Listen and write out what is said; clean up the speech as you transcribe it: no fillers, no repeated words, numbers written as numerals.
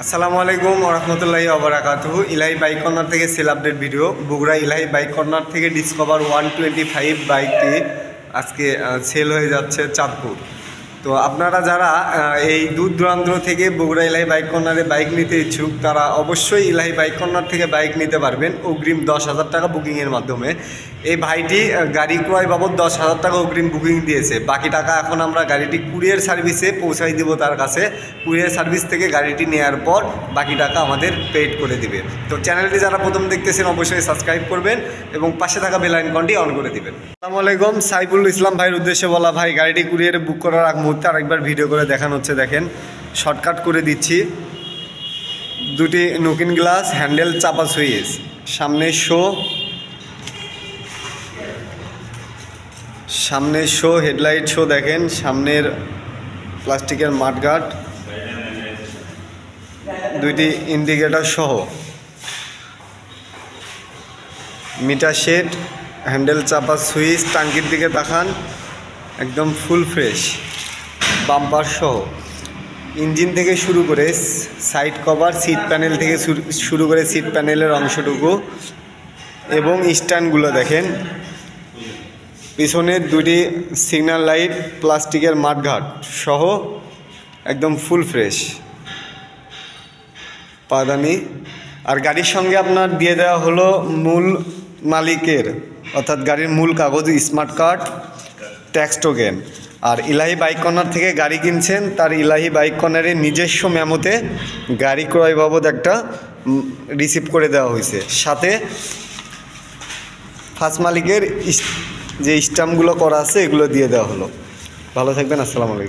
আসসালামু আলাইকুম ওরহমতুল্লাহি ওবারাকাতুহু। ইলাহি বাইক কর্নার থেকে সেল আপডেট ভিডিও। বগুড়া ইলাহি বাইক কর্নার থেকে ডিসকভার 125 বাইকটি আজকে সেল হয়ে যাচ্ছে চাঁদপুর। তো আপনারা যারা এই দূর দূরান্ত থেকে বগুড়া ইলাহি বাইক কর্নারে বাইক নিতে ইচ্ছুক তারা অবশ্যই ইলাহি বাইক কর্নার থেকে বাইক নিতে পারবেন অগ্রিম 10,000 টাকা বুকিংয়ের মাধ্যমে। এই ভাইটি গাড়ি ক্রয় বাবদ 10,000 টাকা অগ্রিম বুকিং দিয়েছে। বাকি টাকা এখন আমরা গাড়িটি কুরিয়ার সার্ভিসে পৌঁছাই দিব তার কাছে। কুরিয়ার সার্ভিস থেকে গাড়িটি নেওয়ার পর বাকি টাকা আমাদের পেড করে দিবে। তো চ্যানেলটি যারা প্রথম দেখতেছেন অবশ্যই সাবস্ক্রাইব করবেন এবং পাশে থাকা বেল আইকনটি অন করে দিবেন। আসসালামু আলাইকুম, সাইফুল ইসলাম ভাইয়ের উদ্দেশ্যে বলা, ভাই গাড়িটি কুরিয়ারে বুক করার আগ মুহূর্তে আরেকবার ভিডিও করে দেখানো হচ্ছে। দেখেন শর্টকাট করে দিচ্ছি। দুটি নুকিন গ্লাস, হ্যান্ডেল চাপা সুইচ, সামনে শো হেডলাইট শো, দেখেন সামনের প্লাস্টিকের মাঠগার্ড, দুইটি ইন্ডিকেটর সহ, মিটার শেড, হ্যান্ডেল চাপা সুইচ, টাঙ্কির দিকে তাকান একদম ফুল ফ্রেশ, বাম্পার সহ, ইঞ্জিন থেকে শুরু করে সাইড কভার, সিট প্যানেল থেকে শুরু করে সিট প্যানেলের অংশটুকু এবং স্ট্যান্ডগুলো দেখেন। পিছনের দুটি সিগন্যাল লাইট, প্লাস্টিকের মাঠঘাট সহ একদম ফুল ফ্রেশ পাদানি। আর গাড়ির সঙ্গে আপনার দিয়ে দেওয়া হলো মূল মালিকের অর্থাৎ গাড়ির মূল কাগজ, স্মার্ট কার্ড, ট্যাক্স টোকেন। আর ইলাহি বাইক কর্নার থেকে গাড়ি কিনছেন তার ইলাহি বাইক কর্নারের নিজস্ব মেমোতে গাড়ি ক্রয় বাবদ একটা রিসিভ করে দেওয়া হয়েছে। সাথে ফার্স্ট মালিকের যে স্ট্যাম্পগুলো করা আছে এগুলো দিয়ে দেওয়া হলো। ভালো থাকবেন, আসসালামু আলাইকুম।